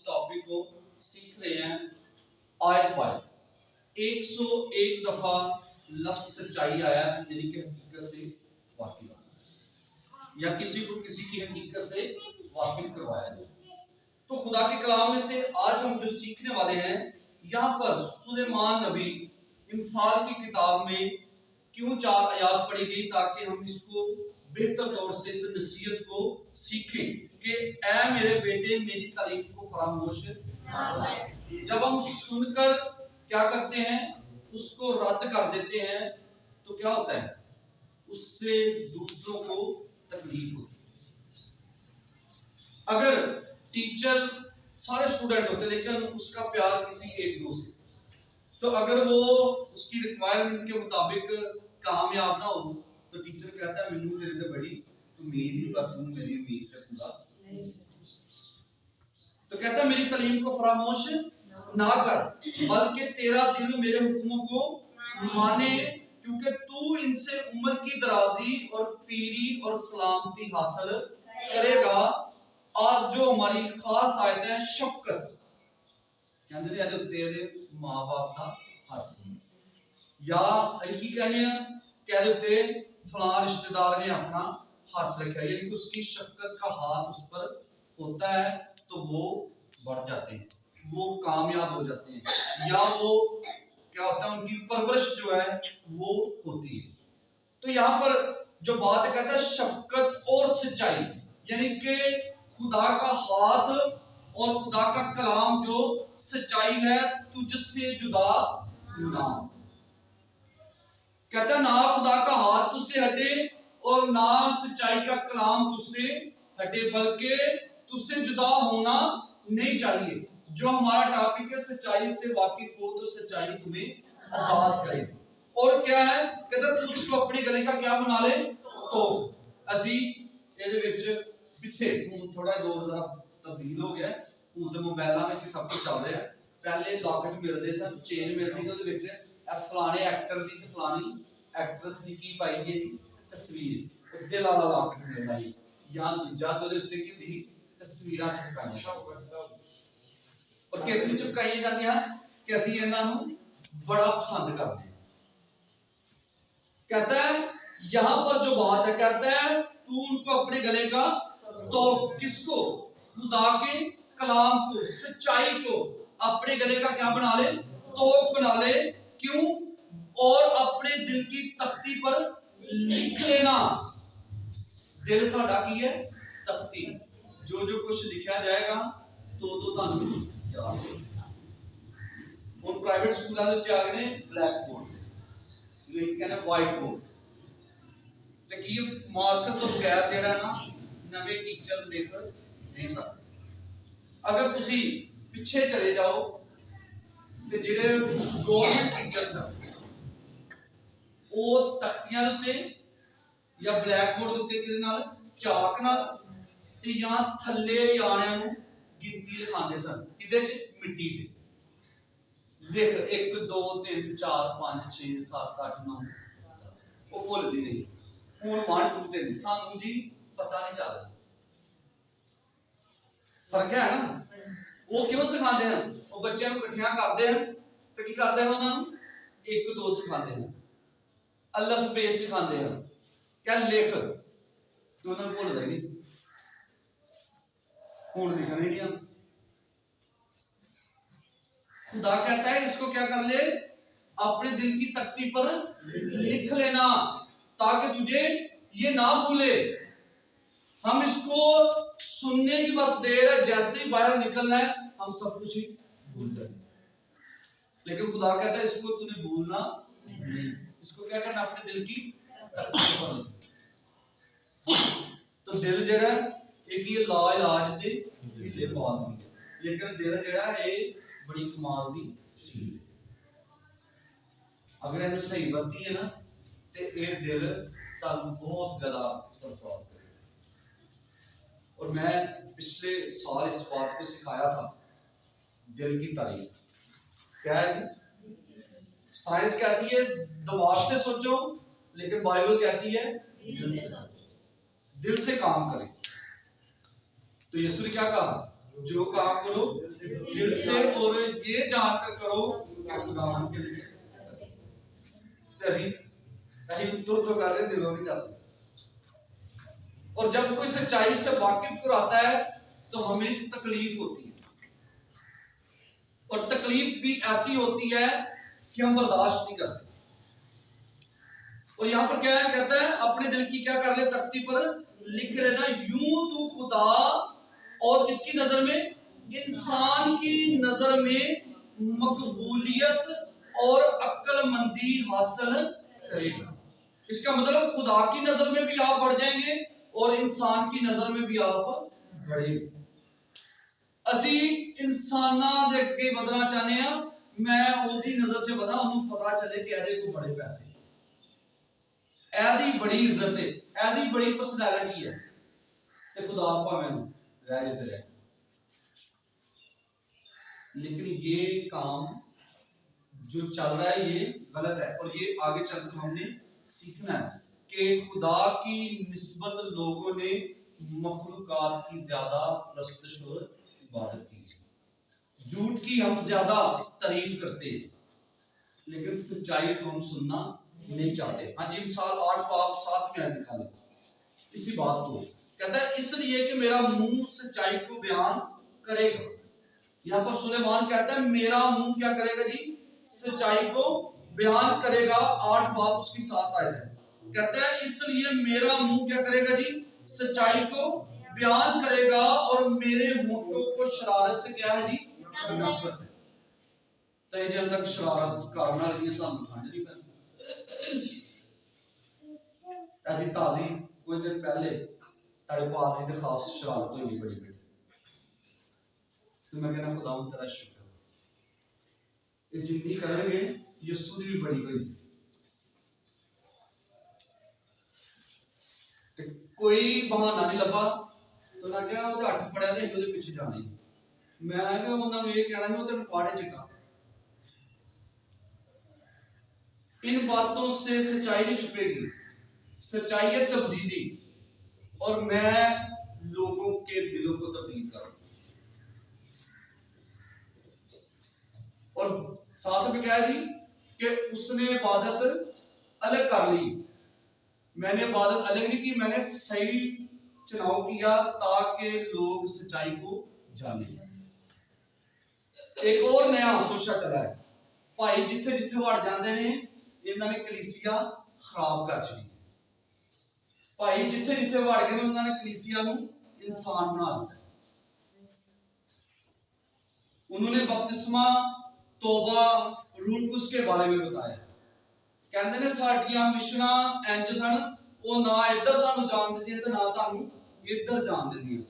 Topic को सीख रहे हैं आयत बाय 101 दफा लफ्ज सच्चाई आया यानी कि हकीकत से वाकिफ या किसी को किसी की हकीकत से वाकिफ करवाया जाए। तो खुदा के कलाम में से आज हम जो सीखने वाले हैं, यहाँ पर सुलेमान नबी इंफाल की किताब में क्यों 4 आयात पढ़ी गई ताकि हम इसको बेहतर तौर से इस नसीहत को सीखें कि ऐ मेरे बेटे मेरी तारीफ को फरामोश ना कर। जब हम सुनकर क्या करते हैं, उसको रद्द कर देते हैं, तो क्या होता है, उससे दूसरों को तकलीफ होती है। अगर टीचर सारे स्टूडेंट होते लेकिन उसका प्यार किसी एक दो से, तो अगर वो उसकी रिक्वायरमेंट के मुताबिक कामयाब ना हो तो टीचर कहता है मैनू तेरे से बड़ी उम्मीद ही पर तू मेरी उम्मीद से पूरा नहीं। तो कहता है मेरी तालीम को फरामोश ना कर, बल्कि तेरा दिल मेरे हुक्मों को माने, क्योंकि तू इनसे उम्र की दराजी और पीरी और सलामती हासिल करेगा। आज जो हमारी खास आयत है शफकत, कहते हैं तेरे माँ बाप का हाथ या की कहने कह देते फलां रिश्तेदार ने अपना हाथ रखा, यानी कि उसकी शफकत का हाथ उस पर होता है तो वो बढ़ जाते हैं, वो कामयाब हो जाते हैं, या वो क्या होता है उनकी परवरिश जो है वो होती है। तो यहाँ पर जो बात कहता है शफकत और सच्चाई, यानी कि खुदा का हाथ और खुदा का कलाम जो सच्चाई है तुझसे जुदा ना। कहता है ना खुदा का हाथ तुझसे हटे और ना सच्चाई का कलाम तुझसे हटे, बल्कि तुझसे जुदा होना नहीं चाहिए। जो हमारा टॉपिक है सच्चाई से वाकिफ हो तो सच्चाई तुम्हें आजाद करे। और क्या है, कहता तू उसको अपने गले का क्या बना ले। तो ਅਸੀਂ ਇਹਦੇ ਵਿੱਚ ਪਿੱਛੇ ਹੁਣ ਥੋੜਾ ਦੌਰ ਜ਼ਰਾ ਤਬਦੀਲ ਹੋ ਗਿਆ, ਹੁਣ ਤੇ ਮੋਬਾਈਲਾਂ ਵਿੱਚ ਸਭ ਕੁਝ ਚੱਲ ਰਿਹਾ। ਪਹਿਲੇ ਲਾਕਟ ਮਿਲਦੇ ਸਨ, ਚੇਨ ਮਿਲਦੀ ਤੇ ਉਹਦੇ ਵਿੱਚ ਇਹ ਫਲਾਣੇ ਐਕਟਰ ਦੀ ਤੇ ਫਲਾਣੀ ਐਕਟਰਸ ਦੀ ਕੀ ਪਾਈ ਗਈ ਤਸਵੀਰ, ਉੱਤੇ ਲਾਲਾ ਲਾਕਟ ਮਿਲਦਾ ਸੀ ਜਾਂ ਦੂਜਾ ਤੇ ਉਹਦੇ ਉੱਤੇ ਕੀ ਹੁੰਦੀ ਤਸਵੀਰਾਂ ਚਿਪਕਾਈਆਂ और किस लिए चिपकाई जाती है कि ਅਸੀਂ ਇਹਨਾਂ ਨੂੰ बड़ा पसंद करते हैं। कहता है यहाँ पर जो बात है, कहता है तू उनको अपने गले का, तो किसको, खुदा के कलाम को, सच्चाई को अपने गले का क्या बना ले, तो बना ले। क्यों, और अपने दिल की तख्ती पर लिख लेना। दिल साडा की है तख्ती, जो जो कुछ लिखा जाएगा तो तुहानू याद है। ਹੁਣ ਪ੍ਰਾਈਵੇਟ ਸਕੂਲਾਂ ਦੇ ਵਿੱਚ ਆ ਗਏ ਨੇ ਬਲੈਕ ਬੋਰਡ, ਜਿਹਨੂੰ ਕਹਿੰਦੇ ਵਾਈਟ ਬੋਰਡ, ਤੇ ਕੀ ਮਾਰਕਰ ਤੋਂ ਬਗੈਰ ਜਿਹੜਾ ਨਾ ਨਵੇਂ ਟੀਚਰ ਲਿਖ ਨਹੀਂ ਸਕਦੇ। ਅਗਰ ਤੁਸੀਂ ਪਿੱਛੇ ਚਲੇ ਜਾਓ ਤੇ ਜਿਹੜੇ ਗਵਰਨਮੈਂਟ ਟੀਚਰਸ ਆ ਉਹ ਤਖਤੀਆਂ ਦੇ ਉੱਤੇ ਜਾਂ ਬਲੈਕ ਬੋਰਡ ਦੇ ਉੱਤੇ ਕਿਹਦੇ ਨਾਲ, ਚਾਕ ਨਾਲ, ਤੇ ਜਾਂ ਥੱਲੇ ਆਣਿਆਂ ਨੂੰ ਗਿਣਤੀ ਲਿਖਾਉਂਦੇ ਸਨ, ਕਿਹਦੇ 'ਚ, ਮਿੱਟੀ ਤੇ। देख 1 2 3 4 5 6 7 8 9 ਉਹ ਭੁੱਲਦੀ ਨਹੀਂ। ਹੁਣ 1 2 3 ਸਾਨੂੰ ਜੀ ਪਤਾ ਨਹੀਂ ਚੱਲਦਾ, ਫਰਕ ਹੈ ਨਾ। ਉਹ ਕਿਉਂ ਸਿਖਾਉਂਦੇ ਹਨ, ਉਹ ਬੱਚਿਆਂ ਨੂੰ ਇਕੱਠਿਆਂ ਕਰਦੇ ਹਨ ਤੇ ਕੀ ਕਰਦੇ ਹਨ, ਉਹਨਾਂ ਨੂੰ 1 2 ਸਿਖਾਉਂਦੇ ਹਨ, ਅਲਫ ਬੇ ਸਿਖਾਉਂਦੇ ਹਨ, ਕਹਿ ਲਿਖ, ਤੇ ਉਹਨਾਂ ਨੂੰ ਭੁੱਲਦਾ ਹੀ ਨਹੀਂ। ਹੁਣ ਲਿਖਣਾ ਹੀ ਨਹੀਂ ਆਉਂਦਾ। खुदा कहता है इसको क्या कर ले, अपने दिल की तख्ती पर लिख लेना ताकि तुझे ये ना भूले। हम इसको सुनने की बस देर है, जैसे ही बाहर निकलना है हम सब कुछ ही भूल जाए। लेकिन खुदा कहता है इसको तूने भूलना नहीं, इसको क्या करना, अपने दिल की तख्ती पर। तो दिल जड़ा एक ये ला इलाज दे ढीले बाज नहीं, लेकिन दिल जड़ा है बड़ी कमाल दी चीज है। अगर इन्हें सही वरती है ना तो ये दिल तुहानू बहुत ज्यादा सरफराज करेगा। और मैं पिछले साल इस बात को सिखाया था, दिल की तारीफ क्या है। साइंस कहती है दिमाग से सोचो, लेकिन बाइबल कहती है दिल से काम करें। तो यीशु ने क्या कहा, जो काम करो दिल से और ये जानकर करो कि खुदावन के लिए तो कर रहे दिलों में जाते। और जब कोई सच्चाई से वाकिफ कराता है तो हमें तकलीफ होती है, और तकलीफ भी ऐसी होती है कि हम बर्दाश्त नहीं करते। और यहां पर क्या है, कहता है अपने दिल की क्या कर ले, तख्ती पर लिख लेना, यूं तू खुदा और इसकी नजर में, इंसान की नजर में मकबूलियत और अक्लमंदी हासिल करेगा। इसका मतलब खुदा की नजर में भी आप बढ़ जाएंगे और इंसान की नजर में भी आप बढ़ेंगे। असी इंसाना दे अगे बढ़ना चाहते हैं, मैं ओदी नजर से बता, उन्हें पता चले कि एदे को बड़े पैसे, एदी बड़ी इज्जत है, एदी बड़ी पर्सनैलिटी है, ते खुदा भावें रह जाते रहे। लेकिन ये काम जो चल रहा है ये गलत है, और ये आगे चलकर हमने सीखना है कि खुदा की निस्बत लोगों ने मखलूकात की ज्यादा प्रस्तुत और इबादत की, झूठ की हम ज्यादा तारीफ करते हैं, लेकिन सच्चाई को हम सुनना नहीं चाहते। हाँ जी, मिसाल 8 पाप 7 में निकाले इसी बात को, कहता है इसलिए कि मेरा मुंह सच्चाई को बयान करेगा। यहाँ पर सुलेमान कहता है मेरा मुंह क्या करेगा जी, सच्चाई को बयान करेगा। 8 बाप उसकी 7 आयत है, कहता है इसलिए मेरा मुंह क्या करेगा जी, सच्चाई को बयान करेगा, और मेरे होठों को शरारत से क्या है जी, नफरत है। तो जब तक शरारत करना लगी सानू खाने नहीं पैंदी। ऐसी ताजी कुछ दिन पहले साढ़े पास की खास शरारत हुई बड़ी बड़ी, तो मैं कहना खुदा तेरा शुक्र, ये जितनी करेंगे यीशु की भी बड़ी हुई। कोई बहाना नहीं लभा तो ना क्या वो हट पड़िया तो ਉਹਦੇ ਪਿੱਛੇ ਜਾਣਾ ਹੀ। मैं कि ਉਹਨਾਂ ਨੂੰ ਇਹ ਕਹਿਣਾ ਮੈਂ ਤੈਨੂੰ ਪਾੜੇ ਚਿਕਾ। इन बातों से सच्चाई नहीं छुपेगी, सच्चाई है तब्दीली, और मैं लोगों के दिलों को तब्दील करूं। और साथ में क्या है जी कि उसने इबादत अलग कर ली, मैंने इबादत अलग नहीं की, मैंने सही चुनाव किया ताकि लोग सच्चाई को जाने। एक और नया सोचा चला है, भाई जिथे जिथे वड़ जाते हैं इन्होंने कलीसिया खराब कर दी। भाई जिथे जिथे वड़ गए उन्होंने कलीसिया को इंसान बना दिया। उन्होंने बपतिस्मा, तौबा, रूह कुदस के बारे में बताया। कहते ने साडियां मिशना इंज सन, वो ना इधर तुहानू जान दिंदियां ते ना तुहानू इधर जान दिंदियां।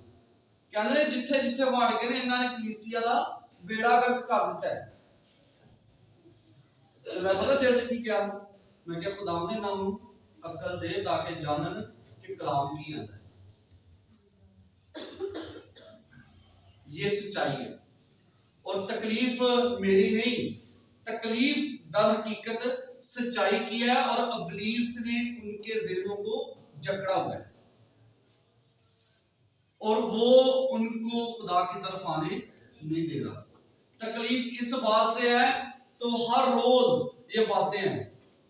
कहते ने जिथे जिथे वड़ गए ने इन्होंने कलीसिया का बेड़ा गर्क कर दिता है। तो मैं पता दिल च की क्या, मैं क्या खुदा ने इन्होंने अकल दे ताकि जानन कि कलाम की आंदा है। ये सच्चाई है, और तकलीफ मेरी नहीं, तकलीफ दर हकीकत सच्चाई की है, और अबलीस ने उनके ज़हनों को जकड़ा हुआ है, और वो उनको खुदा की तरफ आने नहीं दे रहा। तकलीफ इस बात से है तो हर रोज ये बातें हैं,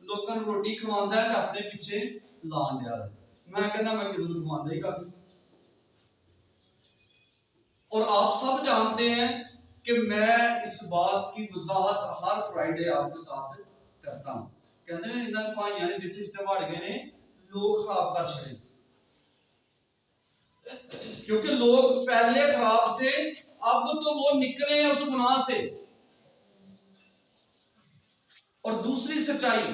लोगों को रोटी खवांदा है तो अपने पीछे लान दिया है। मैं कहना मैं किसी को खवांदा ही काफी। और आप सब जानते हैं कि मैं इस बात की वजाहत हर फ्राइडे आपके साथ करता हूं। कहते हैं इन्होंने भाइयों ने जिथे जिथे वड़ गए ने लोग खराब कर छड़े, क्योंकि लोग पहले खराब थे, अब तो वो निकले हैं उस गुनाह से। और दूसरी सच्चाई,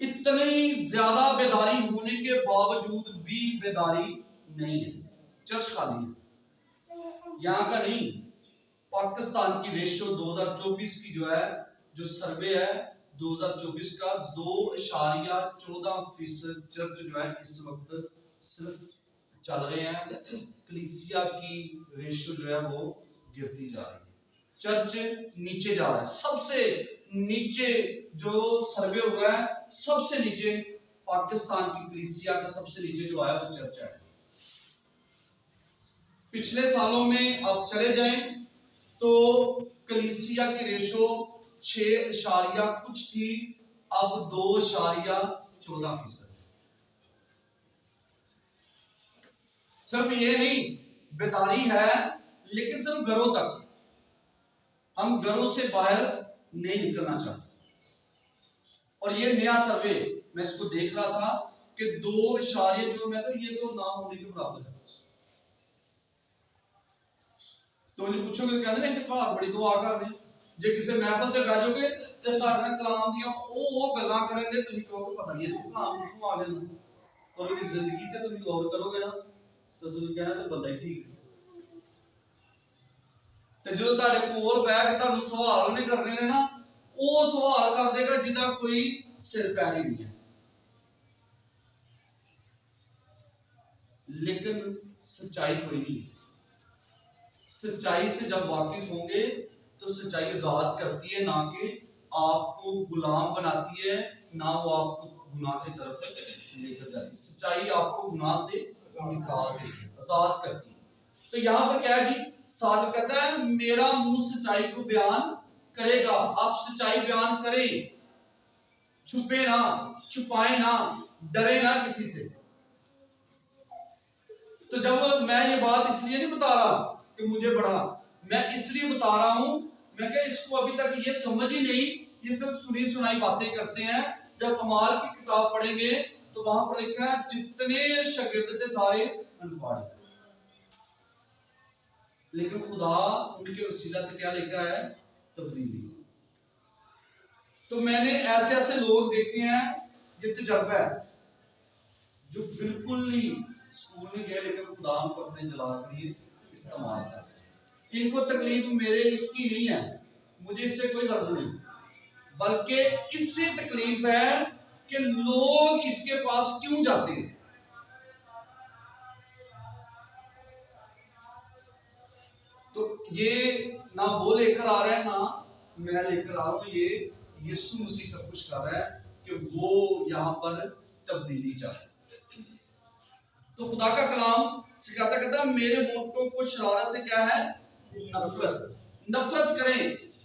इतनी ज्यादा बेदारी होने के बावजूद भी बेदारी नहीं है, चर्च खाली है। यहां का नहीं, पाकिस्तान की रेशो 2024 की जो है, जो सर्वे है 2024 का, 2.14% चर्च जो है इस वक्त सिर्फ चल रहे हैं। कलीसिया की रेशो जो है वो गिरती जा रही है, चर्च नीचे जा रहा है। सबसे नीचे जो सर्वे हुआ है, सबसे नीचे पाकिस्तान की कलीसिया का सबसे नीचे जो आया वो चर्च है। पिछले सालों में आप चले जाएं तो कलीसिया की रेशो 6 कुछ थी, अब 2.14%। सिर्फ ये नहीं, बेदारी है, लेकिन सिर्फ घरों तक, हम घरों से बाहर नहीं निकलना चाहते। और ये नया सर्वे मैं इसको देख रहा था कि 2 जो मैं तो ये तो ना होने के बराबर है। तो मुझे पूछोगे कहते हैं कि घर बड़ी दुआ कर रहे जे किसी महफिल ते बैठोगे ते घर में कलाम दिया ओ गल्लां करेंगे, तुम कहोगे पता नहीं है कलाम किथों आ गया, और उसकी जिंदगी ते तुम गौर करोगे ना तो तुम कहना तो बंदा ही ठीक है। ਤੇ ਜਦੋਂ ਤੁਹਾਡੇ ਕੋਲ ਬੈਠ ਕੇ ਤੁਹਾਨੂੰ ਸਵਾਲ ਉਹਨੇ ਕਰਨੇ ਨੇ ਨਾ, ਉਹ ਸਵਾਲ ਕਰ ਦੇਗਾ ਜਿਹਦਾ ਕੋਈ ਸਿਰ ਪੈਰ ਹੀ नहीं है। लेकिन सच्चाई कोई नहीं है। सच्चाई से जब वाकिफ होंगे तो सच्चाई आजाद करती है, ना कि आपको गुलाम बनाती है, ना वो आपको गुनाह की तरफ लेकर जाती है। सच्चाई आपको गुनाह से निकाल देती है, आजाद करती है। तो यहाँ पर क्या है जी, साथ कहता है मेरा मुंह सच्चाई को बयान करेगा। आप सच्चाई बयान करें, छुपे ना, छुपाए ना, डरे ना किसी से। तो जब मैं ये बात इसलिए नहीं बता रहा कि मुझे बड़ा, मैं इसलिए बता रहा हूं, मैं क्या इसको अभी तक ये समझ ही नहीं, ये सब सुनी सुनाई बातें करते हैं। जब अमाल की किताब पढ़ेंगे तो वहां पर लिखा है जितने शागिर्द थे सारे अनपढ़, लेकिन खुदा उनके वसीला से क्या लिखा है, तब्दीली। तो मैंने ऐसे ऐसे लोग देखे हैं ये तजर्बा है, जो बिल्कुल ही स्कूल नहीं गए लेकिन खुदा को अपने जलाल के लिए इस्तेमाल कर। इनको तकलीफ मेरे इसकी नहीं है, मुझे इससे कोई गर्ज नहीं, बल्कि इससे तकलीफ है कि लोग इसके पास क्यों जाते हैं। तो ये ना वो लेकर आ रहा है ना मैं लेकर आ रहा हूं, ये यीशु मसीह सब कुछ कर रहा है कि वो यहां पर तब्दीली चाहे। तो खुदा का कलाम सिखाता कहता मेरे होठों को शरारत से क्या है, नफरत। नफरत करें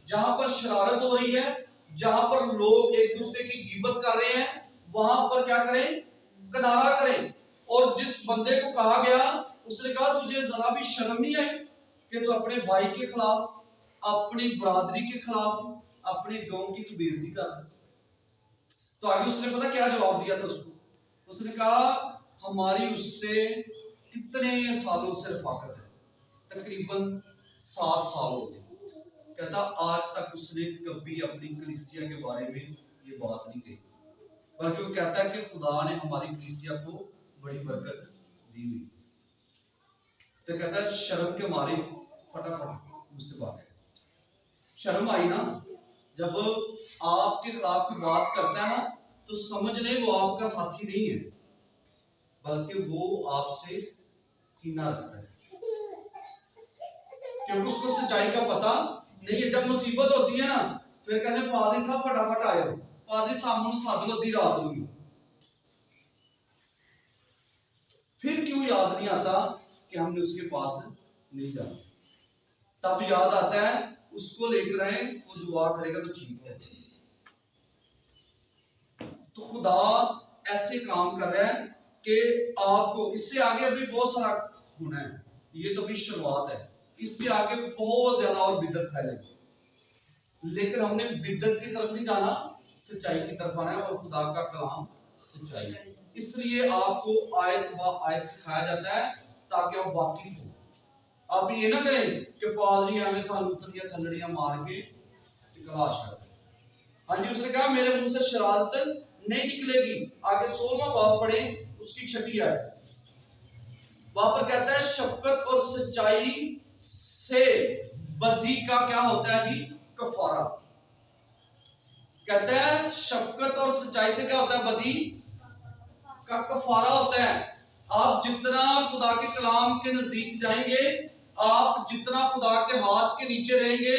जहां पर शरारत हो रही है, जहां पर लोग एक दूसरे की गिबत कर रहे हैं, वहां पर क्या करें, किनारा करें। और जिस बंदे को कहा गया उसने कहा तुझे जरा भी शर्म नहीं आई कि तू अपने भाई के खिलाफ, अपनी बरादरी के खिलाफ, अपने गांव की तू बेइज्जती कर। तो आगे उसने पता क्या जवाब दिया था उसको, उसने कहा हमारी उससे कितने सालों से रफाकत है, तकरीबन 7 साल हो गए। कहता आज तक उसने कभी अपनी कलीसिया के बारे में ये बात नहीं कही, बल्कि वो कहता है कि खुदा ने हमारी कलीसिया को बड़ी बरकत दी हुई। तो कहता है शर्म के मारे फटाफट मुझसे भाग गए। शर्म आई ना, जब आपके खिलाफ की बात करता है ना तो समझ ले वो आपका साथी नहीं है, बल्कि वो आपसे कीना रखता है, क्योंकि उसको सच्चाई का पता नहीं है। जब मुसीबत होती है ना फिर कहते पादरी साहब फटाफट आयो, पादरी सामने सद लो अद्धी रात हुई, फिर क्यों याद नहीं आता कि हमने उसके पास नहीं जाना। तब याद आता है उसको लेकर आए, वो दुआ करेगा तो ठीक है। तो खुदा ऐसे काम कर रहा है कि आपको इससे आगे अभी बहुत सारा होना है, ये तो अभी शुरुआत है, इससे आगे बहुत ज्यादा और बिदत फैलेगी। लेकिन हमने बिदत की तरफ नहीं जाना, सच्चाई की तरफ आना है, और खुदा का कलाम सच्चाई है। इसलिए आपको आयत व आयत सिखाया जाता है ताकि आप वाकिफ हो। आप ये ना कहें कि पादरी हमें सानू तलियां थलड़ियां मार के टिकला छाड़ते। हाँ जी, उसने कहा मेरे मुंह से शरारत नहीं निकलेगी। आगे 16वां बाब पढ़े, उसकी 6ठी आयत, वहां पर कहता है शफकत और सच्चाई से बदी का क्या होता है जी, कफारा। कहता है शफकत और सच्चाई से क्या होता है, बदी का कफारा होता है। आप जितना खुदा के कलाम के नजदीक जाएंगे, आप जितना खुदा के हाथ के नीचे रहेंगे,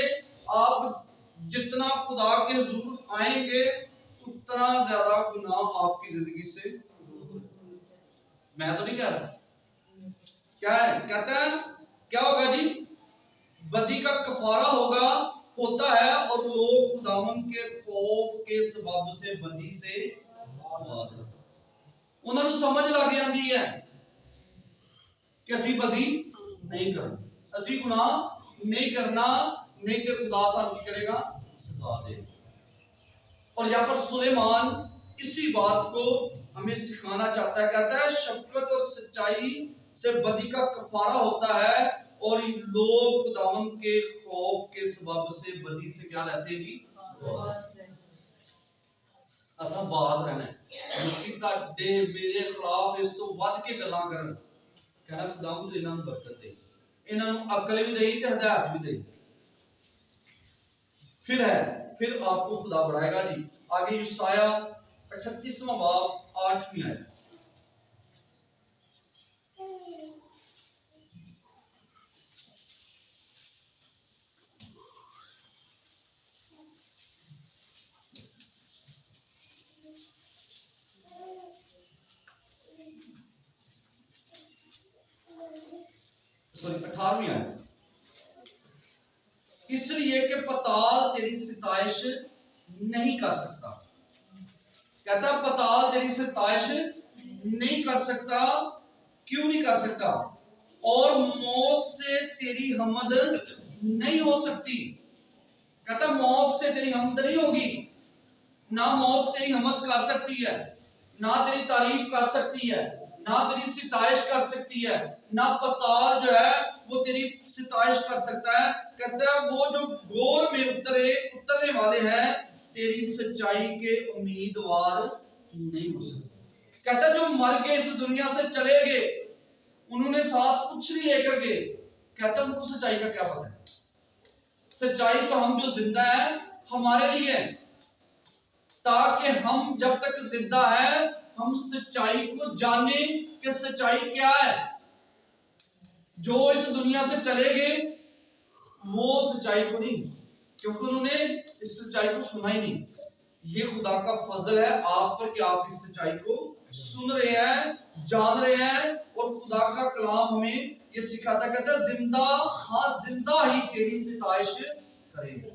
आप जितना खुदा के हुजूर आएंगे, उतना ज्यादा गुनाह आपकी जिंदगी से। मैं तो नहीं कह रहा, क्या है कहता है क्या होगा जी? बदी का कफारा होता है और लोग खुदावन के खौफ के सबब से बदी से बाज उन्होंने समझ लग जाती है कि असी बदी नहीं करनी, असी गुनाह नहीं करना, नहीं तो खुदा सानू की करेगा? सजा देगा। और यहाँ पर सुलेमान इसी बात को हमें सिखाना चाहता है, कहता है शफकत और सच्चाई से बदी का कफारा होता है और लोग खुदावन के खौफ के सबब से बदी से क्या रहते हैं जी? असा बाज रहना है ताडे मेरे खिलाफ इस तो वध के गल्लां करन, कहना खुदावंद इन्हां नूं बरकत दे, इन्हां नूं अकल भी देई ते हिदायत भी देई। फिर आपको खुदा बढ़ाएगा जी। आगे यशाया 38वां बाब 8वीं आयत। सॉरी 18वीं आयत। इसलिए कि पताल तेरी सिताइश नहीं कर सकता, कहता पताल तेरी सिताइश नहीं कर सकता। क्यों नहीं कर सकता? और मौत से तेरी हमद नहीं हो सकती। कहता मौत से तेरी हमद नहीं होगी, ना मौत तेरी हमद कर सकती है, ना तेरी तारीफ कर सकती है, ना तेरी सिताइश कर सकती है, ना पताल जो है वो तेरी सिताइश कर सकता है। कहता है वो जो गोर में उतरने वाले हैं तेरी सच्चाई के उम्मीदवार नहीं हो सकते। कहता है जो मर गए इस दुनिया से चले गए, उन्होंने साथ कुछ नहीं लेकर गए, कहता है उनको सच्चाई का क्या पता है? सच्चाई तो हम जो जिंदा है हमारे लिए है, ताकि हम जब तक जिंदा है हम सच्चाई को जाने कि सच्चाई क्या है। जो इस दुनिया से चले गए वो सच्चाई को नहीं, क्योंकि उन्होंने इस सच्चाई को सुना ही नहीं। ये खुदा का फजल है आप पर कि आप इस सच्चाई को सुन रहे हैं, जान रहे हैं। और खुदा का कलाम हमें ये सिखाता, कहता है जिंदा, हाँ जिंदा ही तेरी सिताइश करेंगे।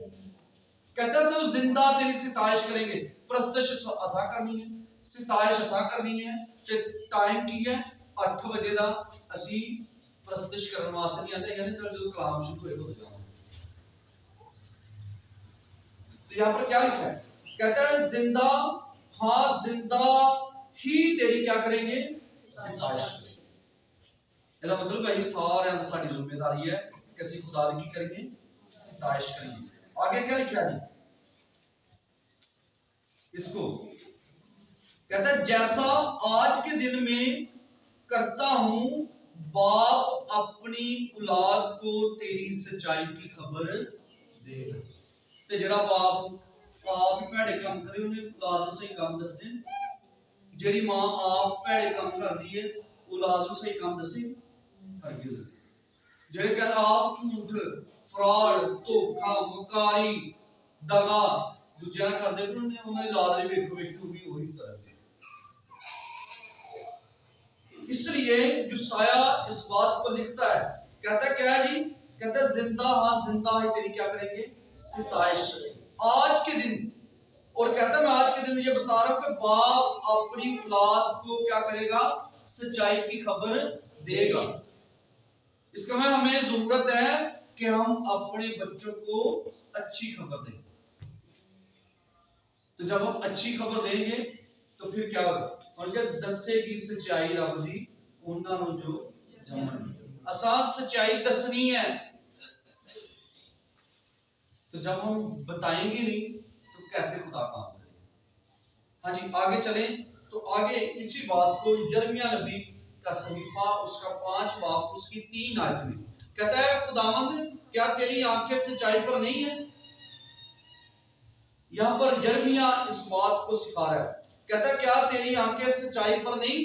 कहता है सिर्फ जिंदा तेरी सिताइश करेंगे। प्रस्तश असा करनी है, सिताइश असा करनी है। टाइम की है 8 बजे का, असी प्रस्तश करने वास्ते नहीं आते, कहते चल जो कलाम शुरू होए हो जाओ। तो यहाँ पर क्या लिखा है? कहता है जिंदा, हाँ जिंदा ही तेरी क्या करेंगे? सिताइश करेंगे। ਇਹਦਾ मतलब भाई सारे की साडी जिम्मेदारी है कि ਅਸੀਂ खुदा की करेंगे? सिताइश करेंगे। आगे क्या लिखा है जी? इसको कहता है जैसा आज के दिन में करता हूं बाप अपनी औलाद को तेरी सच्चाई की खबर देगा। ते जड़ा बाप आप भैड़े काम करे उन्हें औलाद को सही काम दसदे, जेड़ी मां आप भैड़े काम करदी है औलाद को सही काम दसे हरगिज। जेड़े कहंदे आप झूठ, फ्रॉड, धोखा, मुकारी, दगा दूजे नाल करदे पर उन्हें औलाद दे वेखो वेखी भी वही करदे। इसलिए यशाया इस बात को लिखता है, कहता है क्या जी? कहता है जिंदा, हाँ जिंदा है तेरी क्या करेंगे? सिताइश आज के दिन। और कहता है मैं आज के दिन ये बता रहा हूं कि बाप अपनी औलाद को क्या करेगा? सच्चाई की खबर देगा। इसका में हमें जरूरत है कि हम अपने बच्चों को अच्छी खबर दें। तो जब हम अच्छी खबर देंगे तो फिर क्या होगा? और जब दसेगी सच्चाई रब दी उन्हां नूं जो जमन। आसान सच्चाई दसनी है, तो जब हम बताएंगे नहीं तो कैसे खुदा काम करेगा? हाँ जी आगे चलें। तो आगे इसी बात को यिर्मयाह नबी का सहीफा उसका 5 बाब उसकी 3 आयत में कहता है खुदावंद क्या तेरी आंखें सच्चाई पर नहीं है? यहां पर यिर्मयाह इस बात को सिखा रहा है, कहता क्या तेरी आंखें सच्चाई पर नहीं?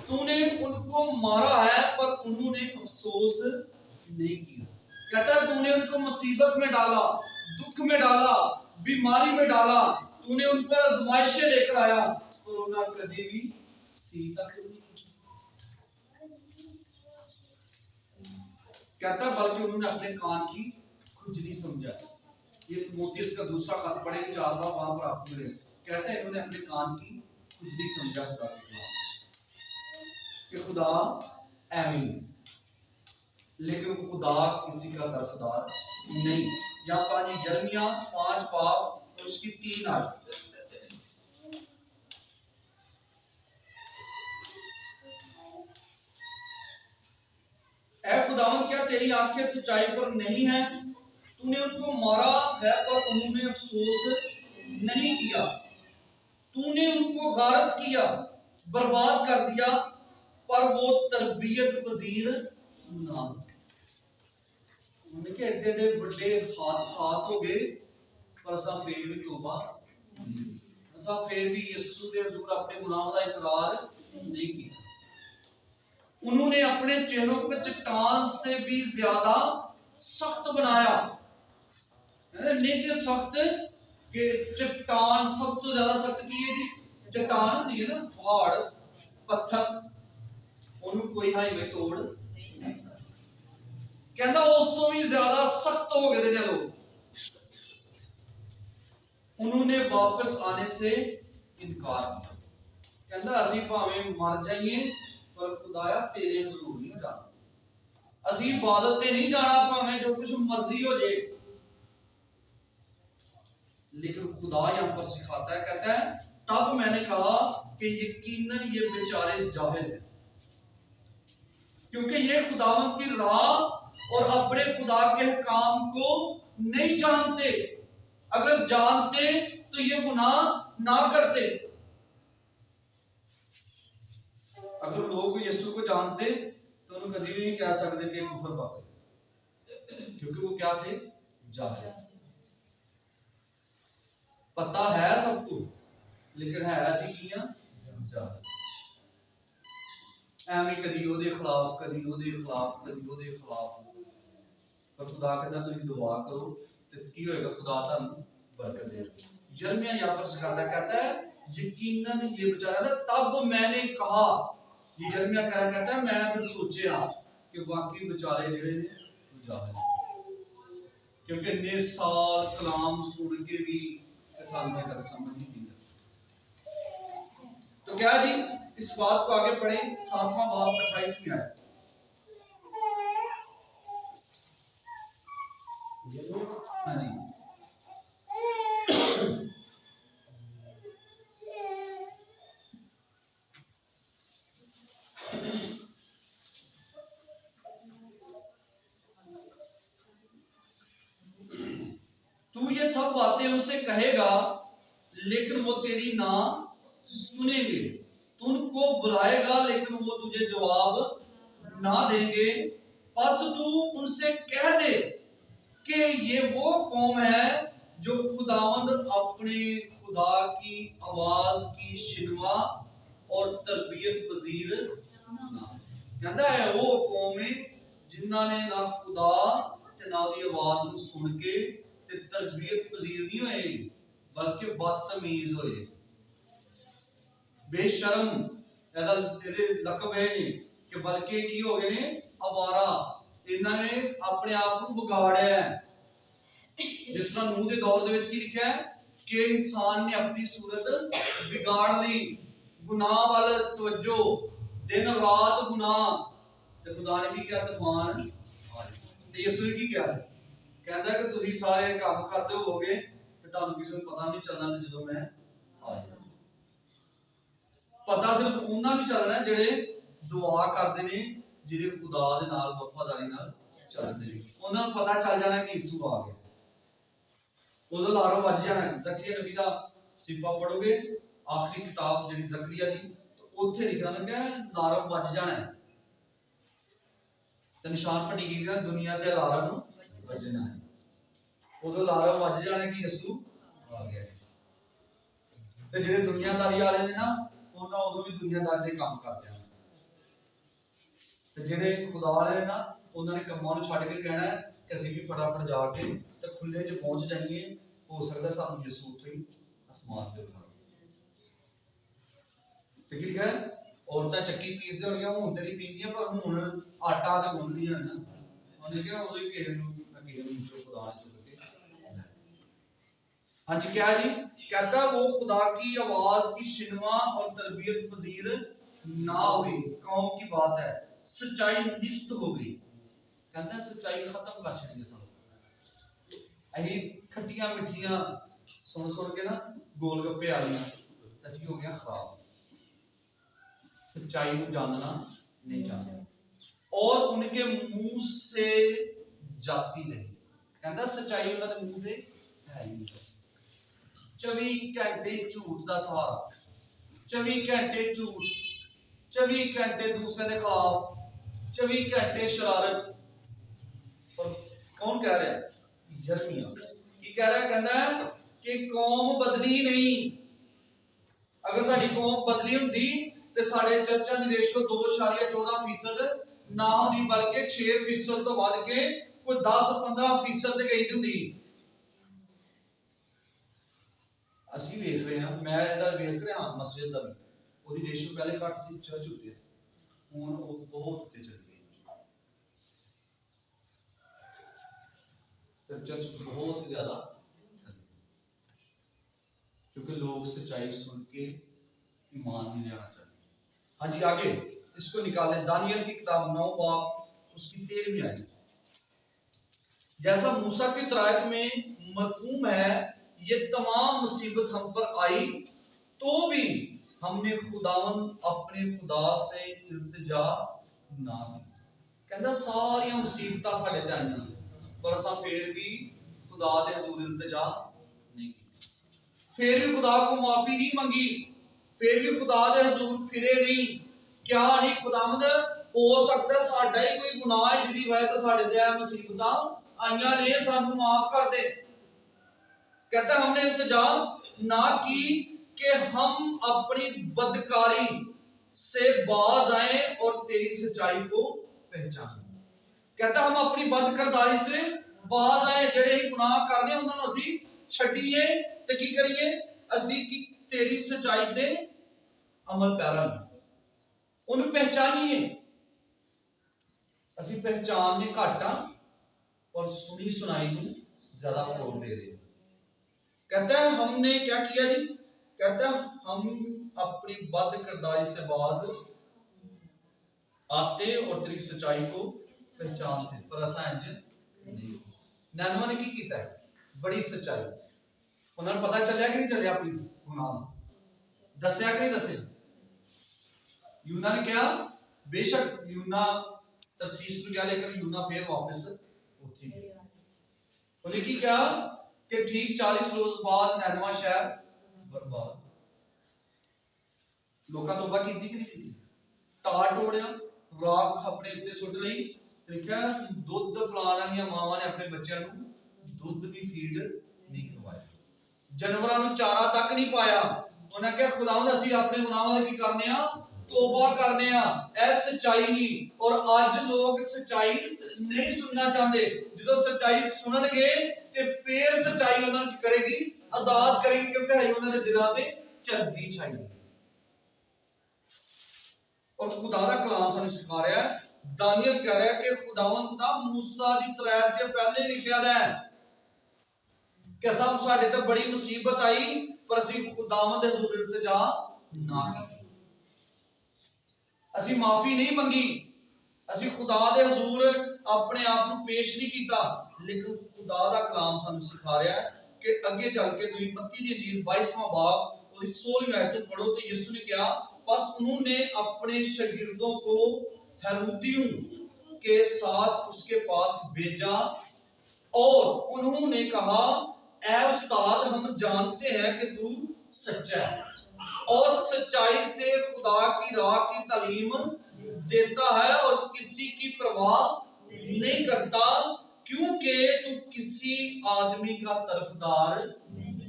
तूने उनको मारा है पर उन्होंने अफसोस नहीं किया। कहता तूने उनको मुसीबत में डाला, दुख में डाला, बीमारी में डाला, तूने उन पर आजमाइशें लेकर आया और उन्हें कभी भी सीधा नहीं। कहता है बल्कि उन्होंने अपने कान की खुजली समझा। ये मोती इसका दूसरा खत पढ़ेंगे 4 बार, वहां पर आपको मिलेगा। कहता है इन्होंने अपने कान की खुजली समझा खुदा के खिलाफ कि खुदा एवं, लेकिन खुदा किसी का तरफदार नहीं। यहाँ पर यिर्मयाह 5 बाब और उसकी 3 आयत। ऐ खुदावंद, क्या तेरी आंखें सच्चाई पर नहीं है? तूने उनको मारा है पर उन्होंने अफसोस नहीं किया। तूने उनको गारत किया, बर्बाद कर दिया, पर वो तरबियत पजीर ना। उनके एडे एडे बड़े हादसात हो गए, पर असा फिर भी तौबा नहीं, असा फिर भी यीशु के हुजूर अपने गुनाहों का इकरार नहीं किया। उन्होंने अपने चेहरों को चट्टान से भी ज्यादा सख्त बनाया। सख्त के चट्टान सब तो ज्यादा सख्त की है जी। चट्टान होती है ना, पहाड़ पत्थर, उन्होंने कोई हाईवे तोड़ नहीं सकता। कहता उस तो भी ज्यादा सख्त हो गए थे लोग। उन्होंने वापस आने से इनकार किया। कहता असी भावें मर जाइए पर खुदाया तेरे हुजूर नहीं जाना, असी इबादत ते नहीं जाना, भावें जो कुछ मर्जी हो जाए। लेकिन खुदा यहां पर सिखाता है, कहता है तब मैंने कहा कि यकीनन ये बेचारे जाहिल हैं, क्योंकि ये खुदावंद की राह और अपने खुदा के काम को नहीं जानते। अगर जानते तो ये गुनाह ना करते। अगर लोग यीशु को जानते तो उन्हें कभी भी नहीं कह सकते कि कुफर बात, क्योंकि वो क्या थे? जाहिल। पता है सबको, लेकिन है ऐसी कियां जाहिल। ਐਵੇਂ कदी ਉਹਦੇ खिलाफ, कदी ਉਹਦੇ खिलाफ, कदी ਉਹਦੇ खिलाफ। पर खुदा कहता तुम दुआ करो तो की होएगा? खुदा ਤੁਹਾਨੂੰ बरकत देगा। यिर्मयाह यहाँ पर सिखाता कहता है यकीनन ये बेचारा था। तब मैंने कहा, ये यिर्मयाह कहता है मैं फिर सोचा कि वाकई बेचारे जेड़े ने जाहिल, क्योंकि इतने साल कलाम सुन के भी सामने तक समझ नहीं आता। तो क्या जी, इस बात को आगे पढ़ें, 7वां बाब 28 में आया। हाँ जी, तू ये सब बातें उनसे कहेगा लेकिन वो तेरी ना सुनेंगे। तू उनको बुलाएगा लेकिन वो तुझे जवाब ना देंगे। बस तू उनसे कह दे कि ये वो कौम है जो खुदावंद अपने खुदा की आवाज की शिनवा और तरबियत पजीर ना। कहता है वो कौम है जिन्होंने ना खुदा ते ना दी आवाज ਨੂੰ सुन के ते तरबियत पजीर नहीं होए, बल्कि बदतमीज होए, बेशर्म। ਇਹਦੇ ਲਕਬ ਹੈ ਨਹੀਂ ਕਿ ਬਲਕਿ ਕੀ ਹੋ ਗਏ ਨੇ? ਅਵਾਰਾ। ਇਹਨਾਂ ਨੇ ਆਪਣੇ ਆਪ ਨੂੰ ਵਿਗਾੜਿਆ ਹੈ। जिस तरह नूह के दौर ਦੇ ਵਿੱਚ ਕੀ ਲਿਖਿਆ ਹੈ कि इंसान ने अपनी सूरत बिगाड़ ली, गुनाह वाल तवज्जो, दिन रात गुनाह। ਤੇ खुदा ने की किया? तूफान आ गया। ਤੇ ਯਿਸੂ ਨੇ ਕੀ ਕਿਹਾ? ਕਹਿੰਦਾ ਕਿ ਤੁਸੀਂ ਸਾਰੇ ਕੰਮ ਕਰਦੇ ਹੋਵੋਗੇ ਤੇ ਤੁਹਾਨੂੰ ਕਿਸੇ ਨੂੰ ਪਤਾ ਨਹੀਂ ਚੱਲਣਾ ਜਦੋਂ ਮੈਂ ਆ ਜਾਵਾਂ। ਪਤਾ ਸਿਰਫ ਉਹਨਾਂ ਨੂੰ ਚੱਲਣਾ ਜਿਹੜੇ ਦੁਆ ਕਰਦੇ ਨੇ, ਜਿਹੜੇ खुदा ਦੇ ਨਾਲ ਵਫਾਦਾਰੀ ਨਾਲ ਚੱਲਦੇ ਨੇ। ਉਹਨਾਂ ਨੂੰ ਪਤਾ ਚੱਲ ਜਾਣਾ ਕਿ ਯਿਸੂ ਆ ਗਿਆ। उदो लारो बज जाना। जकरिया नबी का सिफा पढ़ोगे, आखिरी किताब जी जकरिया की, तो उत्थे लिखा लगा लारो बज जाना है, तो निशान पटी गई दुनिया के लारो बजना है। उदो लारो बज जाना कि यसू आ गया। तो जेडे दुनियादारी वाले ने ना, उन्होंने उदो भी दुनियादारी के काम करते हैं। तो जेडे खुदा वाले ने ना, उन्होंने कमां नूं छड्ड के कहना है कि असीं भी फटाफट जाके तो खुले च पहुंच जाएंगे। हो सकता है सानू यीशु उत्थे ही आसमान ते उठा ते की लिखा है औरतां चक्की पीसदे होणगीਆਂ, हुण ते नहीं पींदियां, पर हुण आटा ते गुन्नदियां ना। ਉਹਨੇ ਕਿਹਾ ਉਦੋਂ ਹੀ ਕਿਸੇ ਨੂੰ नीचों खुदा ने चुक के। हाँ जी क्या है जी, कहता वो खुदा की आवाज की शिनवा और तरबियत पजीर ना हुई, कौम की बात है, सच्चाई निस्त हो गई। कहता है सच्चाई खत्म कर छेंगे सब, अही खट्टियां मिठियां सुन सुन के ना गोलगप्पे आ गया असी हो गया खराब, सच्चाई को जानना नहीं चाहते और उनके मुंह से जाती नहीं। कहता सच्चाई उन्होंने मुंह से है ही नहीं। 24 घंटे झूठ का सहारा, 24 घंटे झूठ, 24 घंटे दूसरे के खिलाफ, 24 घंटे शरारत। और कौन कह रहा है? यिर्मयाह की कह रहा है, कहता है कि कौम बदली नहीं। अगर साडी कौम बदली हुंदी ते साडे चर्चा दी रेशो 2.14% ना होंदी, बल्कि 6% तो वध के कोई 10-15% ते गई हुंदी। ਅਸੀਂ ਵੇਖ ਰਹੇ ਹਾਂ, ਮੈਂ ਇਹਦਾ ਵੇਖ ਰਿਹਾ ਹਾਂ ਮਸਜਿਦ ਦਾ ਵੀ, ਉਹਦੀ ਰੇਸ਼ੋ ਪਹਿਲੇ ਘੱਟ ਸੀ, ਚਰਚ ਉੱਤੇ ਸੀ, ਹੁਣ ਉਹ ਬਹੁਤ ਉੱਤੇ ਚਲੀ ਗਈ। ਤੇ ਚਰਚ ਬਹੁਤ ਜ਼ਿਆਦਾ, क्योंकि लोग सच्चाई सुन के ईमान नहीं लेना चाहते। हाँ जी आगे इसको निकालें, दानियल की किताब 9 बाब उसकी 13वीं आयत। जैसा मूसा की तरायत में मरकूम है ये तमाम मुसीबत हम पर आई तो भी हमने खुदावंद अपने खुदा से इल्तिजा ना की। कहता सारी मुसीबत साडे ते आईयां पर असां फिर भी खुदा दे हजूर इल्तिजा नहीं की, फिर भी खुदा को माफी नहीं मंगी, फिर भी खुदा दे हजूर फिरे नहीं। क्या नहीं खुदावंद हो सकता साडा ही कोई गुनाह है जिहदी वजह तो साडे ते मुसीबतां आईयां ने, सानू माफ कर दे। कहता हमने इल्तिजा ना की कि हम अपनी बदकारी से बाज आए और तेरी सच्चाई को पहचाने। कहता हम अपनी बदकिरदारी से बाज आए, जेड़े ही गुनाह करने उन्हां नूं असीं छड्डीए ते की करिए, असीं की तेरी सच्चाई दे अमल पैरा उन्हें पहचानिए। असीं पहचानने घट आ और सुनी सुनाई नूं ज्यादा फरोग दे रहे। कहता है हमने क्या किया जी, कहता है हम अपनी बद किरदारी से बाज आते और तेरी सच्चाई को पहचानते, पर ऐसा इंज नहीं। नैनवा ने की किया है? बड़ी सच्चाई, उन्होंने पता चलिया कि नहीं चलिया अपनी गुनाह, दसिया कि नहीं दसिया? यूना ने क्या, बेशक यूना तरसीस में गया लेकिन यूना फिर वापस उठी गया। उन्हें की क्या कि ठीक 40 रोज बाद नैनवा शहर बर्बाद। लोकां तौबा कीती कि नहीं कीती? टाट तोड़िया, राख अपने उत्ते सुट लई, देखिया दुध पिलाण वालियां मावां ने अपने बच्चों नूं दुध भी फीड नहीं करवाया, जानवरां नूं चारा तक नहीं पाया। उन्हें क्या खुदावंद असीं अपने गुनाहां दा की करने आ, तौबा करने आ, ऐ सच्चाई ही। और अज लोग सच्चाई नहीं सुनना चाहते। जो सच्चाई सुनणगे ते फिर सच्चाई उन्हां नूं करेगी, आजाद करेगी, क्योंकि है उन्हां दे दिलां ते चर्बी छाई। और खुदा दा कलाम सानू सिखा रहा है, दानियल कह रहा है कि खुदावंद खुदा मूसा दी तरायत च पहले लिखिया है कि सब साडे ते बड़ी मुसीबत आई पर असीं खुदावंद दे हजूर इल्तिजा ना की, असीं माफी नहीं मंगी, असीं खुदा दे हजूर अपने आप को पेश नहीं किया। लेकिन खुदा दा कलाम सानू सिखा रहा है कि अगे चल के तुसीं मत्ती दी इंजील 22वां बाब और 16वीं आयत तो पढ़ो तो यीशु ने कहा बस उन्होंने अपने शागिर्दों को हेरोदियों के साथ उसके पास भेजा और उन्होंने कहा ऐ उस्ताद हम जानते हैं कि तू सच्चा है और सच्चाई से खुदा की राह की तालीम देता है और किसी की परवाह नहीं करता, क्योंकि तू किसी आदमी का तरफदार नहीं।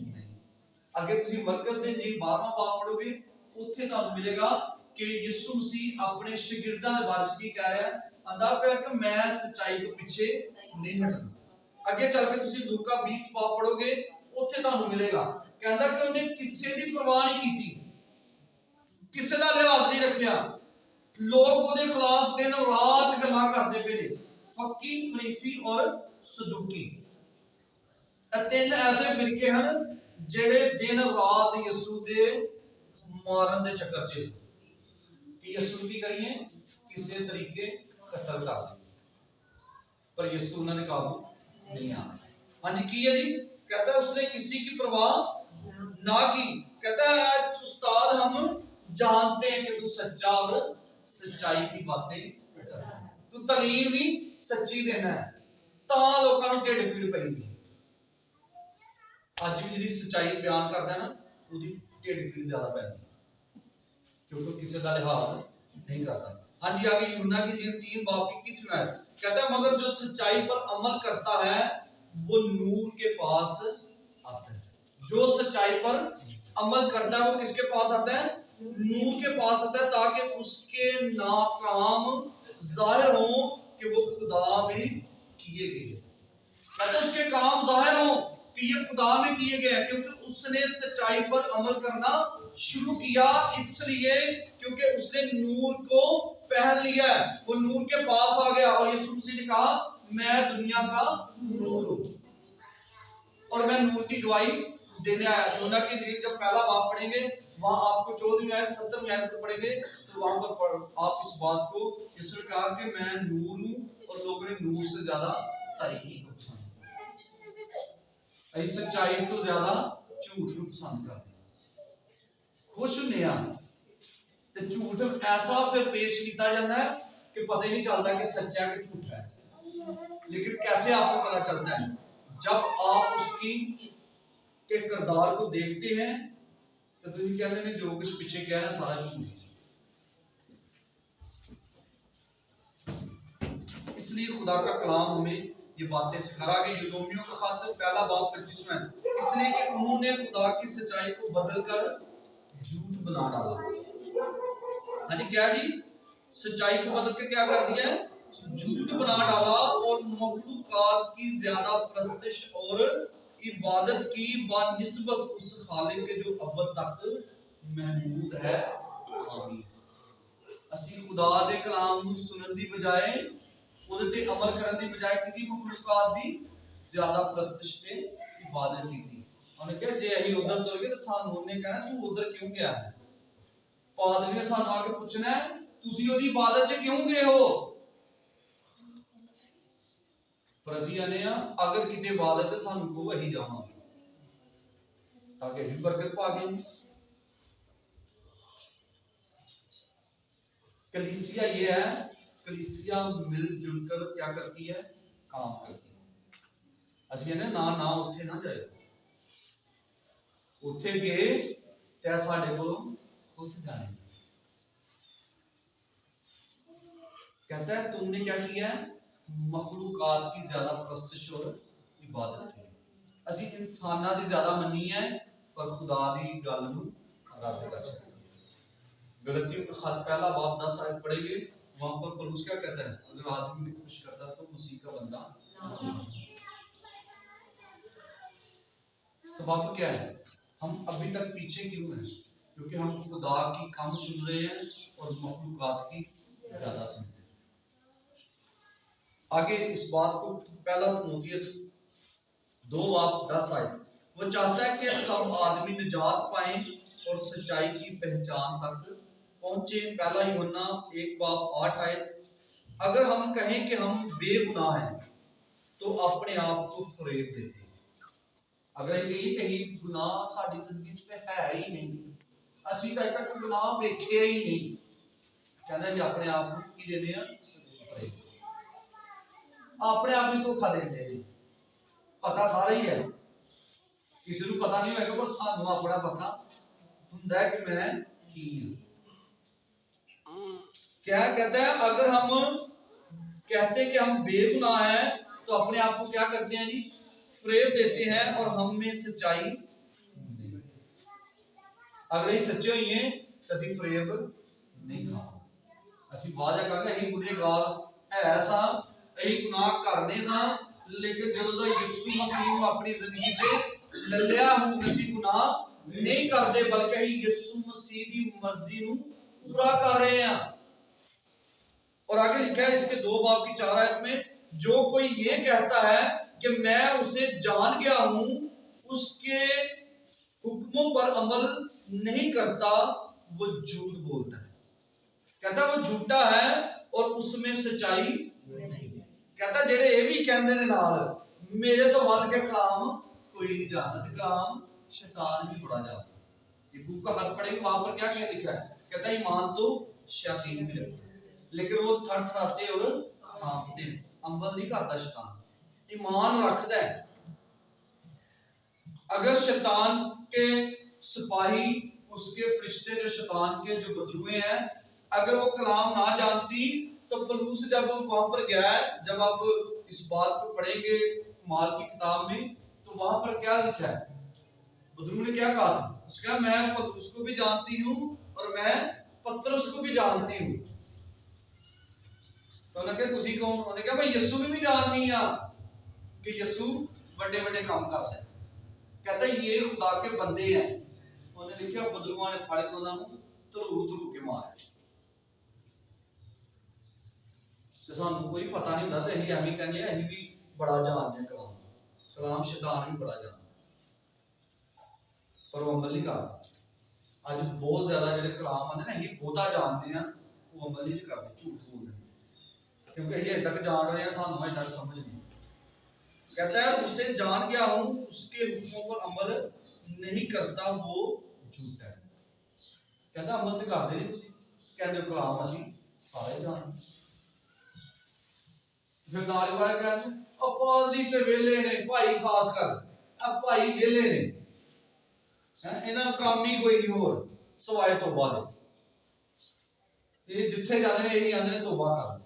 अगर तुम मरकस दे इंजील 12वां बाब पढ़ोगे उत्थे तुहानू मिलेगा कि यीशु मसीह अपने शागिर्दां दे बारे च की कह रहा है, आंदा पिया कि मैं सच्चाई तो पीछे नहीं हटना। अगे चल के तुम लूका 20 बाब पढ़ोगे उत्थे तुहानू मिलेगा, कहंदा कि उन्हें किसी दी परवाह नहीं की, किसी दा लिहाज नहीं रखिया। लोग ਉਹਦੇ खिलाफ दिन रात गल्लां करते पे ने, फकी, फरीसी और सदूकी। तीन ऐसे फिरके हैं जेड़े दिन रात यसू दे मारन दे चक्कर च कि यसू की करिए किसी तरीके कत्ल कर दे, पर यसू उन्होंने काबू नहीं आना। हाँ जी, की है जी? कहता है उसने किसी की परवाह ना की। कहता है उस्ताद हम जानते हैं कि तू सच्चा और सच्चाई की बातें करता है, तू तालीम भी सच्ची देना है, ता लोगों को ढिड पीड़ पैंदी। अज भी जी सच्चाई बयान करता है ना, उसकी ढिड पीड़ ज्यादा पैंदी क्योंकि किसी का लिहाज नहीं करता। हाँ जी, आगे यूहन्ना की इंजील 3 बाब की 21 आयत कहता है मगर जो सच्चाई पर अमल करता है वो नूर के पास आता है। जो सच्चाई पर अमल करता है वो किसके पास आता है? नूर के पास आता है, ताकि उसके नाकाम जाहिर हो कि वो खुदा में किए गए। कहते उसके काम जाहिर हो कि ये खुदा में किए गए हैं, क्योंकि उसने सच्चाई पर अमल करना शुरू किया, इसलिए क्योंकि उसने नूर को पहन लिया है, वो नूर के पास आ गया। और यीशु मसीह ने कहा मैं दुनिया का नूर हूं और मैं नूर की गवाही देने आया। यूहन्ना की इंजील जब पहला बाब पढ़ेंगे वहां आपको 14वीं आयत 17वीं आयत पर पढ़ेंगे तो वहां पर आप इस बात को यीशु ने कहा कि मैं नूर हूं और लोगों ने नूर से ज्यादा तारीफ को पसंद, सच्चाई तो ज्यादा झूठ को पसंद करते, खुश होने ते झूठ ऐसा फिर पेश किया जाता है कि पता ही नहीं चलता कि सच्चा है कि झूठा है। लेकिन कैसे आपको पता चलता है? जब आप उसकी के किरदार को देखते हैं तो तुम कहते हैं जो कुछ पीछे क्या है सारा झूठ। इसलिए खुदा का कलाम हमें ये बातें सिखा गई। यूदोमियों का खात पहला बाब 25 में, इसलिए कि उन्होंने खुदा की सच्चाई को बदलकर झूठ बना डाला। हाँ जी, क्या जी? सच्चाई को बदल के क्या कर दिया? झूठ बना डाला और मखलूकात की ज्यादा प्रस्तिश और इबादत की बानिस्बत उस खालिक के जो अव्वल तक महमूद है आमीन। ਅਸੀਂ खुदा दे कलाम ਨੂੰ सुनन दी बजाय ਉਹਦੇ ਤੇ ਅਮਲ ਕਰਨ ਦੀ ਬਜਾਏ ਕਿਹਦੀ ਮਖਲੂਕਾਤ ਦੀ ਜ਼ਿਆਦਾ ਪ੍ਰਸਤਿਸ਼ ਤੇ ਇਬਾਦਤ ਕੀਤੀ। ਉਹਨੇ ਕਿਹਾ ਜੇ ਅਸੀਂ ਉਧਰ ਤੁਰ ਗਏ ਤਾਂ ਸਾਨੂੰ ਉਹਨੇ ਕਹਿਣਾ ਤੂੰ ਉਧਰ ਕਿਉਂ ਗਿਆ ਹੈ। ਪਾਦਰੀ ਨੇ ਸਾਨੂੰ ਆ ਕੇ ਪੁੱਛਣਾ ਤੁਸੀਂ ਉਹਦੀ ਇਬਾਦਤ 'ਚ ਕਿਉਂ ਗਏ ਹੋ। ਪਰ ਅਸੀਂ ਆਨੇ ਆ ਅਗਰ ਕਿਤੇ ਇਬਾਦਤ ਤੇ ਸਾਨੂੰ ਕਹੋ ਅਸੀਂ ਜਾਵਾਂਗੇ ਤਾਂ ਕਿ ਅਸੀਂ ਬਰਕਤ ਪਾ ਕੇ। कलीसिया ये है, कलीसिया मिलजुल कर क्या करती है? काम करती है। असली ना ना ना उठे ना जाए, उठे गए क्या साढ़े को उस जाने। कहता है तुमने क्या किया? मखलूकात की ज्यादा प्रस्तिश और इबादत की। असली इंसाना दी ज्यादा मनी है पर खुदा दी गल नूं रद्द कर छड्डिया। गलतियों का खत पहला बाब 10 आयत पढ़ेंगे, वहां पर पौलुस क्या कहता है? अगर आदमी को खुश करता तो मसीह का बंदा सबब क्या है? हम अभी तक पीछे क्यों हैं? क्योंकि हम खुदा की कम सुन रहे हैं और मखलूकात की ज्यादा सुन रहे हैं। आगे इस बात को पहला तिमुथियुस 2 बाब 10 आयत, वो चाहता है कि सब आदमी निजात पाएं और सच्चाई की पहचान तक पहुंचे। पहला यूहन्ना 1 बाब 8 आयत, अगर हम कहें कि हम बेगुनाह हैं तो अपने आप को फरेब देते हैं। अगर ये कहीं गुनाह साडी जिंदगी में है ही नहीं, असि तक तक गुनाह देखे ही नहीं, कहना जी अपने आप को की देने हैं फरेब, अपने आप में धोखा देते हैं। पता सारा ही है, किसी को पता नहीं होगा पर सानू अपना पता हुंदा है कि मैं की हूं। क्या कहता है? अगर हम कहते हैं कि हम बेगुनाह हैं तो अपने आप को क्या करते हैं जी? फरेब देते हैं और हम में सच्चाई नहीं। अगर ये सच्चे हुई हैं तो असि फरेब नहीं खा, असि वादा करके यही गुनहगार है सा, यही गुनाह करने सा, लेकिन जदों दा यीशु मसीह को अपनी जिंदगी च ले लिया हम असि गुनाह नहीं करते बल्कि यीशु मसीह की मर्जी को पूरा कर रहे हैं। और आगे लिखा है इसके 2 बाब की 4 आयत में, जो कोई ये कहता है कि मैं उसे जान गया हूं, उसके हुक्मों पर अमल नहीं करता, वो झूठ बोलता है। कहता वो झूठा है और उसमें सच्चाई नहीं है। कहता जेड़े ये भी कहंदे ने नाल मेरे तो वध के कलाम कोई नहीं जानता, कलाम शैतान भी बड़ा जानता। ये बुक का हाथ पढ़ेंगे वहां पर क्या क्या लिखा है, कहता ईमान तो शैतान भी रखता है, लेकिन वो थरथराते और कांपते हैं, अमल नहीं करता शैतान, ईमान रखता है। अगर शैतान के सिपाही, उसके फरिश्ते जो शैतान के जो बदरुए हैं, अगर वो कलाम ना जानती तो पलूस जब वहां पर गया है, जब आप इस बात को पढ़ेंगे माल की किताब में, तो वहां पर क्या लिखा है, बदरू ने क्या कहा था, उसने कहा मैं पलूस को भी जानती हूं और मैं पतरस को भी जानती हूं। तो उन्होंने कहा तुसी कौन, उन्होंने कहा मैं यीशु भी जाननी आ कि यीशु बड़े बड़े काम करता है। कहता है ये खुदा के बंदे हैं। उन्होंने लिखा बदरुआ ने फड़ के उन्होंने धरू धरू के मारे। तो सानू कोई पता नहीं होता, तो अभी एवं कहने अभी भी बड़ा जानते कलाम, कलाम शैतान भी बड़ा जानता, पर वो अमल नहीं करता। अज बहुत ज्यादा जो कलाम आते ना, अभी बहुता जानते हैं, वो अमल नहीं करते, झूठ बोलते, क्योंकि अभी अजे तक जान रहे हैं, सानू अजे तक समझ नहीं। कहता है उसे जान गया हूं, उसके हुक्मों पर अमल नहीं करता, वो झूठा है। कहता अमल तो करते नहीं तुसी, कहते कलाम असी सारे जानते। फिर नाल वाले कहते अब पादरी ते वेले ने, भाई खास कर अब भाई वेले ने, इन्हां नूं काम ही कोई नहीं होर सवाए तौबा दे, ये जिथे जाते हैं यही आंदे ने तौबा कर,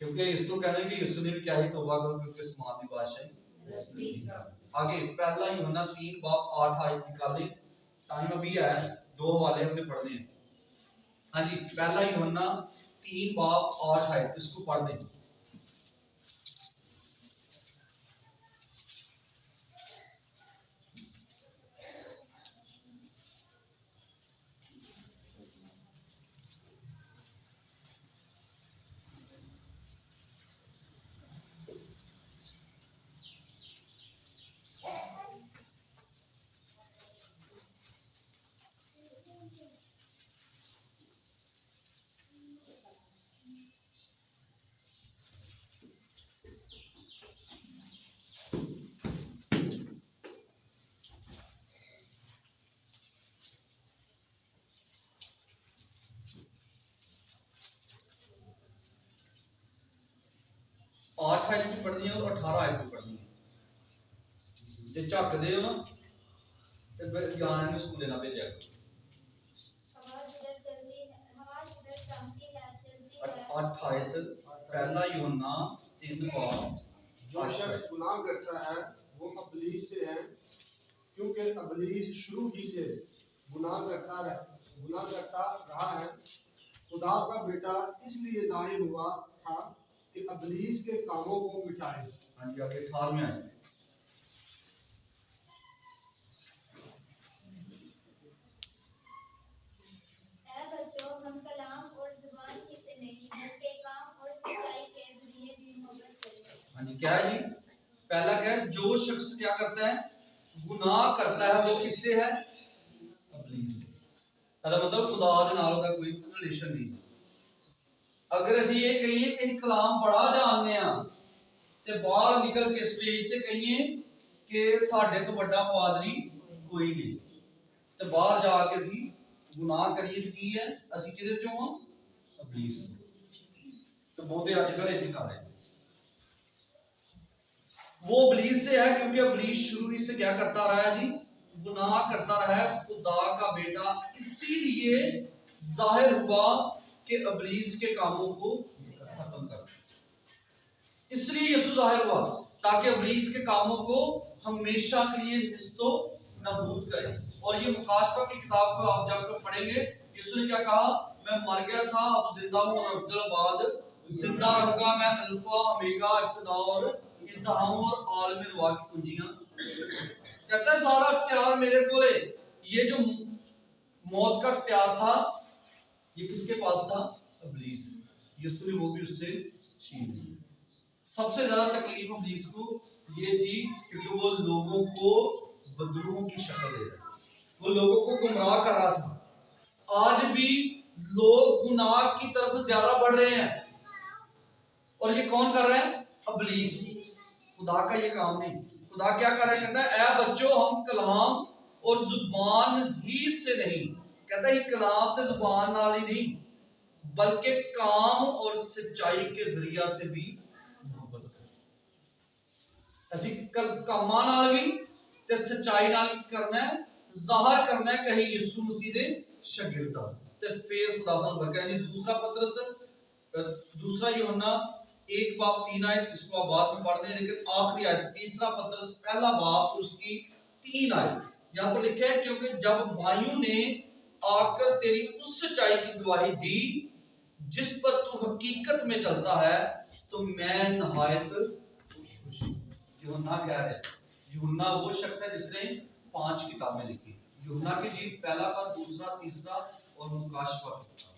क्योंकि इस तो कहने कि यीशु ने भी क्या ही तौबा करो क्योंकि आसमान की बादशाही। आगे पहला यूहन्ना 3:8 निकालें, टाइम अभी है, दो हवाले हमने पढ़ने हैं। हाँ जी, पहला यूहन्ना 3:8 इसको पढ़ दें। आठ आयत भी पढ़नी है और 18 आयत भी पढ़नी है। जे झक दे हो ना ते फिर ज्ञान में स्कूल ना भेजा करो। 8 आयत पहला यूहन्ना 3:8। जो शख्स गुनाह करता है वो अबलीस से है, क्योंकि अबलीस शुरू ही से गुनाह करता रहा है। खुदा का बेटा इसलिए जाहिर हुआ था कि अबलीस के कामों को मिटाए। हाँ जी, आगे 18 आयत। हम कलाम और जुबान ही से नहीं बल्कि काम और सच्चाई के जरिए भी मोहब्बत करें। हाँ जी, क्या है जी, पहला क्या है, जो शख्स क्या करता है, गुनाह करता है, वो किससे है, अबलीस से। मतलब खुदा दे नाल दा कोई रिलेशन नहीं। अगर ਅਸੀਂ ਇਹ ਕਹੀਏ ਕਿ ਅਸੀਂ ਕਲਾਮ ਬੜਾ ਜਾਣਦੇ ਆ ਤੇ ਬਾਹਰ ਨਿਕਲ ਕੇ ਸਟੇਜ ਤੇ ਕਹੀਏ ਕਿ ਸਾਡੇ ਤੋਂ ਵੱਡਾ ਪਾਦਰੀ ਕੋਈ ਨਹੀਂ, ਤੇ ਬਾਹਰ ਜਾ ਕੇ ਅਸੀਂ ਗੁਨਾਹ ਕਰੀਏ ਤੇ ਕੀ ਹੈ, ਅਸੀਂ ਕਿਹਦੇ ਚੋਂ ਆ, ਅਬਲੀਸ। तो बहुते आजकल ये कर रहे हैं, वो अबलीस से है, क्योंकि अबलीस शुरू ही से क्या करता रहा है जी, गुनाह करता रहा है। खुदा का बेटा इसीलिए जाहिर हुआ कि अबलीस के कामों को खत्म कर, इसलिए यीशु जाहिर हुआ ताकि अबलीस के कामों को हमेशा के लिए निस्तो नबूद करे। और ये मुकाशफा की किताब को आप जब पढ़ेंगे, यीशु ने क्या कहा, मैं मर गया था अब जिंदा हूं और अब्दुल बाद जिंदा रहूंगा, मैं अल्फा ओमेगा इब्तिदा और इंतहा और आलम रुआ की कुंजियां। कहता है सारा इख्तियार मेरे को है। ये जो मौत का इख्तियार था ये किसके पास था, अबलीस। यीशु ने वो भी उससे छीन लिया। सबसे ज्यादा तकलीफ इब्लीस को ये थी क्योंकि वो लोगों को बदरूहों की शक्ल दे रहा था, वो लोगों को गुमराह कर रहा था। आज भी लोग गुनाह की तरफ ज्यादा बढ़ रहे हैं, और ये कौन कर रहा है? इब्लीस। खुदा का ये काम नहीं। खुदा क्या कर रहा है? कहता है ऐ बच्चों, हम कलाम और जुबान ही से नहीं, कहता है कलाम ते जुबान नाल ही नहीं, बल्कि काम और सच्चाई के जरिया से भी मोहब्बत करो। ਅਸੀਂ ਕੰਮਾਂ ਨਾਲ ਵੀ ਤੇ ਸੱਚਾਈ ਨਾਲ ਕਰਨਾ ਹੈ, ਜ਼ਾਹਰ करना है कहीं यीशु मसीह दे शागिर्द ते फिर खुदा सानू बरकत है। दूसरा पतरस दूसरा यूहन्ना 1:3 आयत, इसको आप बाद में पढ़ते हैं, लेकिन आखिरी आयत तीसरा पतरस पहला बाब उसकी 3 आयत यहाँ पर लिखा है, क्योंकि जब भाइयों ने आकर तेरी उस सच्चाई की गवाही दी जिस पर तू हकीकत में चलता है, तो मैं नहायत खुश हूं। यूहन्ना कह रहे हैं, यूहन्ना वो शख्स है जिसने 5 किताबें लिखी। यूहन्ना की जीत पहला पद, दूसरा, तीसरा और मुकाशफा की किताब।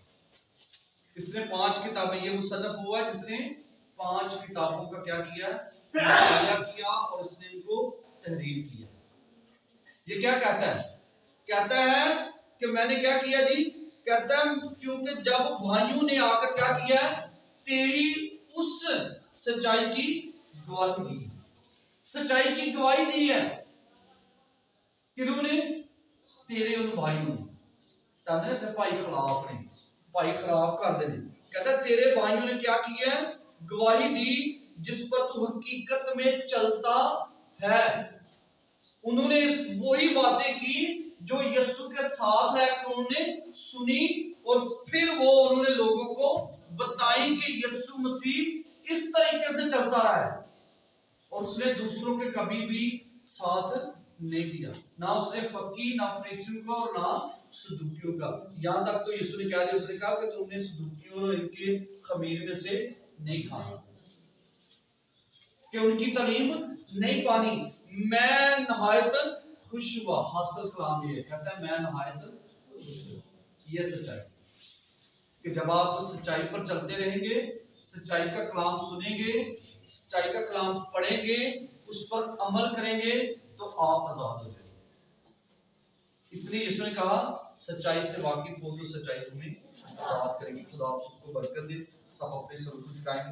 इसने 5 किताबें, ये मुसन्नफ हुआ जिसने 5 किताबों का क्या किया? मुताला किया और इसने इनको तहरीर किया। ये क्या कहता है? कहता है कि मैंने क्या किया जी? कहता है क्योंकि जब भाइयों ने आकर क्या किया? तेरी उस सच्चाई की गवाही दी। सच्चाई की गवाही दी है किन्होंने? तेरे उन भाइयों ने। कहते हैं भाई खिलाफ ने, भाई खिलाफ कर दे। कहता है तेरे भाइयों ने क्या किया? गवाही दी जिस पर तू हकीकत में चलता है। उन्होंने वही बातें की जो यीशु के साथ है, उन्होंने सुनी और फिर वो उन्होंने लोगों को बताई कि यीशु मसीह इस तरीके से चलता रहा है, और उसने दूसरों के कभी भी साथ नहीं दिया, ना उसने फकीर, ना फरीसियों का और ना सदूकियों का। यहां तक तो यीशु ने क्या दिया? उसने कहा कि तुमने सदूकियों और इनके खमीर में से नहीं खाना, कि उनकी तालीम नहीं पानी। मैं नहायत खुश हुआ। हासिल कलाम ये कहता है, मैं नहायत खुश हुआ। ये सच्चाई कि जब आप सच्चाई पर चलते रहेंगे, सच्चाई का कलाम सुनेंगे, सच्चाई का कलाम पढ़ेंगे, उस पर अमल करेंगे, तो आप आजाद हो जाएंगे। इसलिए यीशु ने कहा सच्चाई से वाकिफ हो तो सच्चाई तुम्हें आजाद करेगी। खुदा आप सबको बरकत दे। सब अपने सर झुकाएंगे।